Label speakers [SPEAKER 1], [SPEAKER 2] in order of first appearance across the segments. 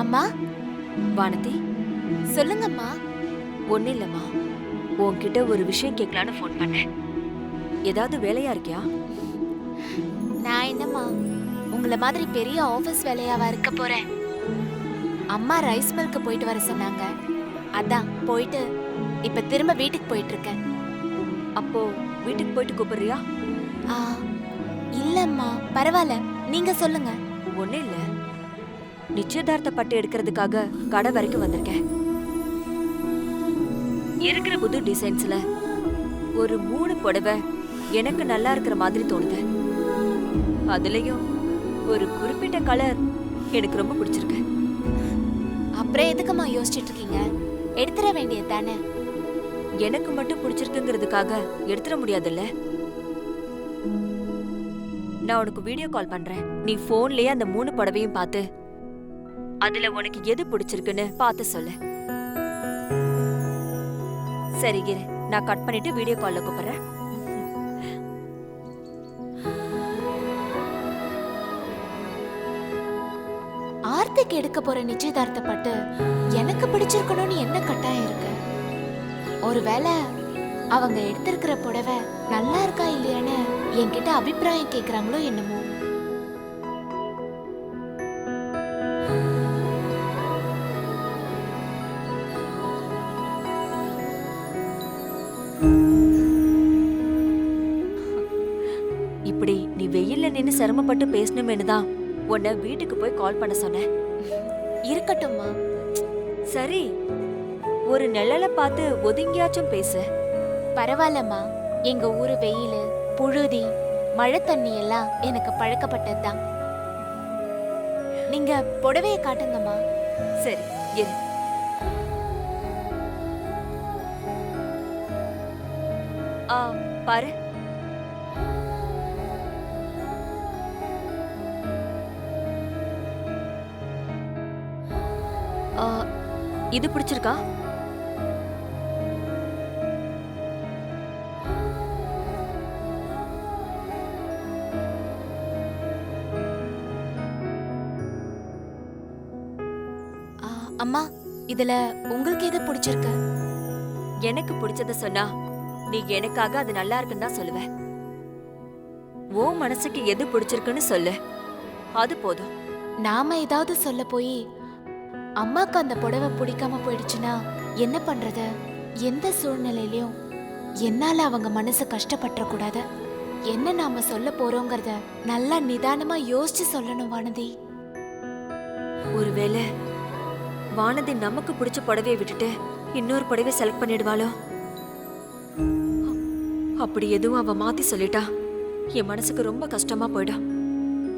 [SPEAKER 1] அம்மா.
[SPEAKER 2] வானதி,
[SPEAKER 1] சொல்லுங்கம்மா.
[SPEAKER 2] ஒன்னும் இல்லம்மா. உன்கிட்ட ஒரு விஷயம் கேட்கலான்னு ஃபோன் பண்ணேன். ஏதாவது வேலையா இருக்கியா?
[SPEAKER 1] நான் என்னம்மா உங்கள மாதிரி பெரிய ஆபீஸ் வேலையாவா இருக்க போறேன்? அம்மா ரைஸ் மில்க்கு போயிட்டு வர சொன்னாங்க. அதான் போயிட்டு இப்ப திரும்ப வீட்டுக்கு போயிட்டு இருக்கேன்.
[SPEAKER 2] அப்போ வீட்டுக்கு போயிட்டு கூப்பிடுறியா?
[SPEAKER 1] ஆ, இல்லம்மா பரவாயில்ல, நீங்க சொல்லுங்க.
[SPEAKER 2] ஒன்னும் இல்ல, நிச்சயதார்த்த பட்டு எடுக்கிறதுக்காக கடை வரைக்கும் வந்திருக்கேன். இருக்கிற புது டிசைன்ஸ்ல ஒரு 3 புடவை எனக்கு நல்லா இருக்கிற மாதிரி தோணுது. அதுலயும் ஒரு குறிப்பிட்ட கலர் எனக்கு ரொம்ப பிடிச்சிருக்கு.
[SPEAKER 1] அப்புறம் எதுக்குமா யோசிச்சுட்டு இருக்கீங்க? எடுத்துட வேண்டியது தானே.
[SPEAKER 2] எனக்கு மட்டும் பிடிச்சிருக்குங்கிறதுக்காக எடுத்துட முடியாதுல்ல. நான் உனக்கு வீடியோ கால் பண்றேன். நீ போன்லயே அந்த 3 புடவையும் பார்த்து அதுல உனக்கு எது பிடிச்சிருக்குன்னு பார்த்து சொல்லு. சரி இரு, நான் கட் பண்ணிட்டு வீடியோ கால்ல கூப்பிடுறேன்.
[SPEAKER 1] ஆர்த்திக்கு எடுக்க போற நிச்சயதார்த்த பட்டு எனக்கு பிடிச்சிருக்கணும்னு என்ன கட்டாயம் இருக்கு? ஒருவேளை அவங்க எடுத்திருக்கிற புடவை நல்லா இருக்கா இல்லையான்னு என்கிட்ட அபிப்பிராயம் கேக்குறாங்களோ என்னமோ.
[SPEAKER 2] இப்படி நீ வெயில்ல நின்னு சிரமப்பட்டு பேசணுமேனு தான் உன்னை வீட்டுக்கு போய் கால் பண்ண சொன்னேன்.
[SPEAKER 1] இருக்கட்டும்மா.
[SPEAKER 2] சரி, ஒரு நிழல பார்த்து ஒதுங்கியாச்சும் பேசு.
[SPEAKER 1] பரவாயில்லம்மா, எங்க ஊரு வெயிலு, புழுதி, மழை தண்ணி எல்லாம் எனக்கு பழக்கப்பட்டதுதான். நீங்க புடவைய காட்டுங்கம்மா.
[SPEAKER 2] சரி இரு. பாரு, இது பிடிச்சிருக்கா?
[SPEAKER 1] அம்மா, இதுல உங்களுக்கு எது பிடிச்சிருக்கு?
[SPEAKER 2] எனக்கு பிடிச்சத சொன்னா நீ எனக்காக அது நல்லா இருக்குன்னு தான் சொல்லுவ. ஓ மனசுக்கு எது பிடிச்சிருக்குன்னு சொல்லு, அது போதும்.
[SPEAKER 1] நாம ஏதாவது சொல்ல போய் அம்மாக்கு அந்த புடவை பிடிக்காம போயிடுச்சுன்னா என்ன பண்றது? எந்த சூழ்நிலையிலயும் என்னால அவங்க மனசு கஷ்டப்பட்டுற கூடாது. என்ன நாம சொல்ல போறோங்கிறத நல்லா நிதானமா யோசிச்சு சொல்லணும் வானதி.
[SPEAKER 2] ஒருவேளை வானதி நமக்கு பிடிச்ச புடவையை விட்டுட்டு இன்னொரு புடவை செலக்ட் பண்ணிடுவாளோ? அப்படி எதுவும் அவ மாத்தி சொல்லிட்டா என் மனசுக்கு ரொம்ப கஷ்டமா போயிடும்.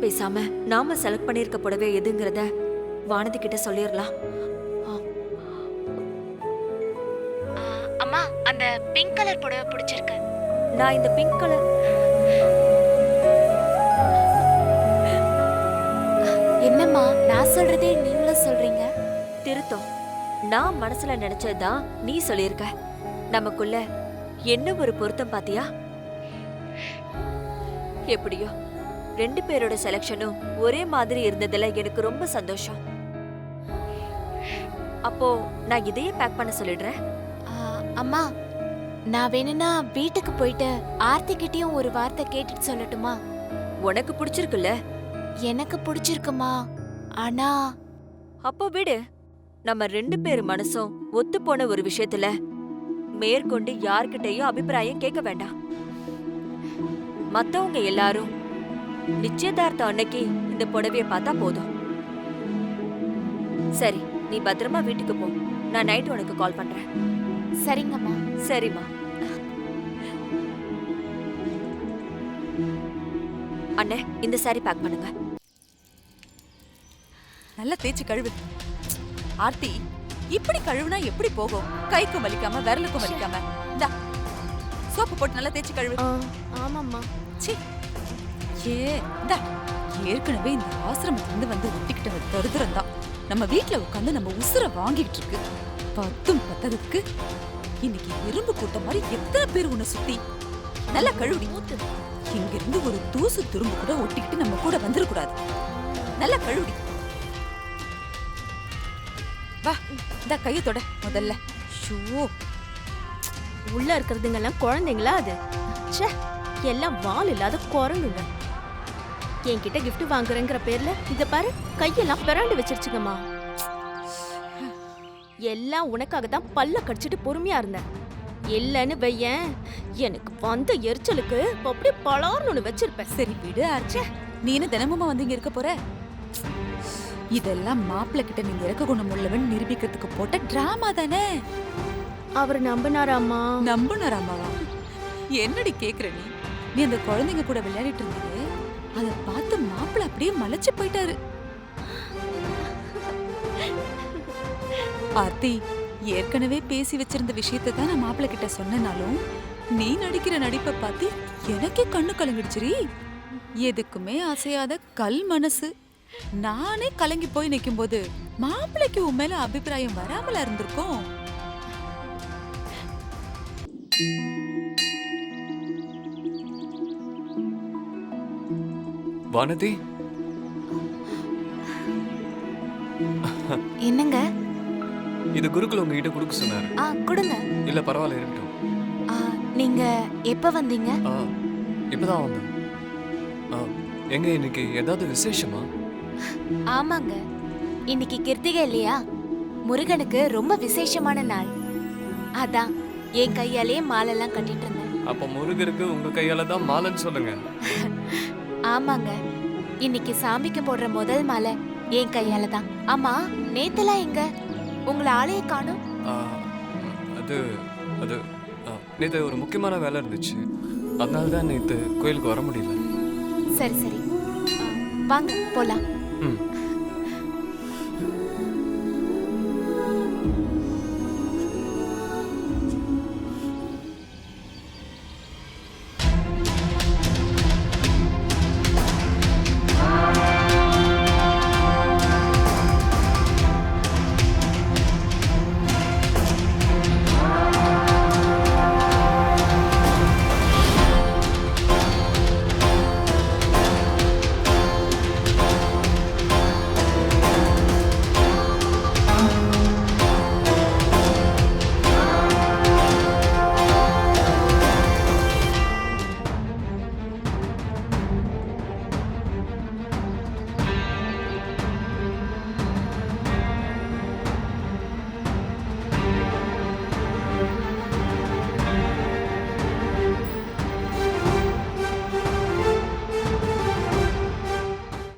[SPEAKER 2] பேசாம நாம செலக்ட் பண்ணிருக்க புடவை எதுங்கிறத வானதி கிட்ட சொல்லிடலாம்.
[SPEAKER 1] அம்மா, அந்த பிங்க் கலர் புடவை பிடிச்சிருக்கு.
[SPEAKER 2] நான் இந்த பிங்க் கலர்.
[SPEAKER 1] என்னம்மா, நான் சொல்றதே நீங்களும் சொல்றீங்க?
[SPEAKER 2] திருத்தம், நான் மனசுல நினைச்சதுதான் நீ சொல்லியிருக்க. நமக்குள்ள என்ன ஒரு பொருத்தம் பாத்தியா? எப்படியோ 2 பேரோட செலக்ஷனும் ஒரே மாதிரி இருந்ததுல எனக்கு ரொம்ப சந்தோஷம். அப்போ நான் இதையே பேக் பண்ண சொல்லிடுறேன்.
[SPEAKER 1] அம்மா, நான் வேணும்னா வீட்டுக்கு போயிட்டு ஆர்த்திகிட்டயும் ஒரு வார்த்தை கேட்டுட்டு சொல்லட்டுமா?
[SPEAKER 2] உனக்கு பிடிச்சிருக்குல்ல?
[SPEAKER 1] எனக்கு பிடிச்சிருக்குமா, ஆனா.
[SPEAKER 2] அப்போ விடு. நம்ம 2 பேர் மனசும் ஒத்து போன ஒரு விஷயத்துல மேற்கொண்டு யார்கிட்டயும் அபிப்பிராயம் கேட்க வேண்டாம். மத்தவங்க எல்லாரும் நிச்சயதார்த்தம் அன்னைக்கு இந்த புடவைய பார்த்தா போதும். சரி, நீ பத்திரமா வீட்டுக்கு போ. நான் நைட் உனக்கு கால் பண்றேன்.
[SPEAKER 1] சரிங்கம்மா.
[SPEAKER 2] சரிம்மா. அண்ணே, இந்த சாரி பேக் பண்ணுங்க.
[SPEAKER 3] நல்லா தேய்ச்சி கழுவு. ஆர்த்தி, இப்படி கழுவுனா எப்படி போகும்? கைக்கும் வலிக்காம விரலுக்கும் வலிக்காம. இந்தா சோப்பு போட்டு நல்லா தேய்ச்சி கழுவு.
[SPEAKER 1] ஆமாம்மா.
[SPEAKER 3] சி, இந்தா. ஏற்கனவே இந்த ஆசிரமத்துல வந்து ஒட்டிக்கிட்ட தருதுரம் தான் நம்ம வீட்டுல உட்காந்து நம்ம உசுர வாங்கிட்டு இருக்கு. 10 பத்ததுக்கு இன்னைக்கு எறும்பு கூட்டம் மாதிரி எத்தனை பேர் உன்னை சுத்தி. நல்லா கழுவி. இங்க இருந்து ஒரு தூசு துரும்பு கூட ஒட்டிக்கிட்டு நம்ம கூட வந்துடக்கூடாது. நல்லா கழுவி. வா இந்த கையை தொட முதல்ல. ஷூ
[SPEAKER 4] உள்ள இருக்கிறதுங்கெல்லாம் குழந்தைங்களா அது? ச்சே, எல்லாம் வால் இல்லாத குரங்குங்க. என்கிட்ட gift வாங்குறேங்கிற பேர்ல இத பாரு, கையெல்லாம் பிராண்டு வச்சிருச்சுங்கம்மா. எல்லாம் உனக்காக தான் பல்ல கடிச்சிட்டு பொறுமையா இருந்தேன். இல்லன்னு வையேன், எனக்கு வந்த எரிச்சலுக்கு அப்படியே பலார்னு வச்சிருப்பேன்.
[SPEAKER 3] சரி விடு ஆர்ச்சே, நீ என்ன தினமுமா வந்து இங்க இருக்க போற? இதெல்லாம் மாப்பிள்ளை கிட்ட நீங்க இறக்க குணம் உள்ளவன் நிரூபிக்கிறதுக்கு போட்ட டிராமா தானே.
[SPEAKER 4] அவர் நம்பினாராம்மா?
[SPEAKER 3] நம்புனாராமாவா? என்னடி கேக்குற நீ? நீ அந்த குழந்தைங்க கூட விளையாடிட்டு இருந்தது அத பார்த்து மாப்பிள்ளை அப்படியே மலைச்சு போயிட்டாரு. ஆர்த்தி, ஏற்கனவே பேசி வச்சிருந்த விஷயத்தை தான் நான் மாப்பிள்ளை கிட்ட சொன்னனாலும் நீ நடிக்கிற நடிப்பை பார்த்து எனக்கே கண்ணு கலங்கிடுச்சுரி. எதுக்குமே அசையாத கல் மனசு. நானே கலங்கி போய் நிக்கும் போது மாப்பிள்ளைக்கு உன் மேல அபிப்பிராயம் வராமல இருந்திருக்கும்.
[SPEAKER 5] வானதி,
[SPEAKER 1] என்னங்க?
[SPEAKER 5] இது குருக்குல உங்ககிட்ட கொடுக்க சொன்னாரு.
[SPEAKER 1] கொடுங்க.
[SPEAKER 5] இல்ல பரவாயில்ல, இருக்கட்டும்.
[SPEAKER 1] நீங்க எப்ப வந்தீங்க?
[SPEAKER 5] இப்பதான் வந்தேன். எங்க இன்னைக்கு ஏதாவது விசேஷமா?
[SPEAKER 1] ஆமாங்க, இன்னைக்கு கிருத்திகை இல்லையா? முருகனுக்கு ரொம்ப விசேஷமான நாள். அதான் என் கையாலே மாலெல்லாம் கட்டிட்டு இருந்தேன்.
[SPEAKER 5] அப்ப முருகருக்கு உங்க கையால தான் மாலைன்னு சொல்லுங்க.
[SPEAKER 1] ஆமாங்க, இன்னைக்கு சாமிக்கு போடுற முதல் மாலை என் கையால தான். ஆமா, நேத்தெல்லாம் எங்க உங்களை ஆளைய காணோம்?
[SPEAKER 5] அது அது நேத்து ஒரு முக்கியமான வேலை இருந்துச்சு, அதனால தான் நேத்து கோயிலுக்கு வர முடியல.
[SPEAKER 1] சரி சரி, வாங்க போலாம்.
[SPEAKER 5] ம்.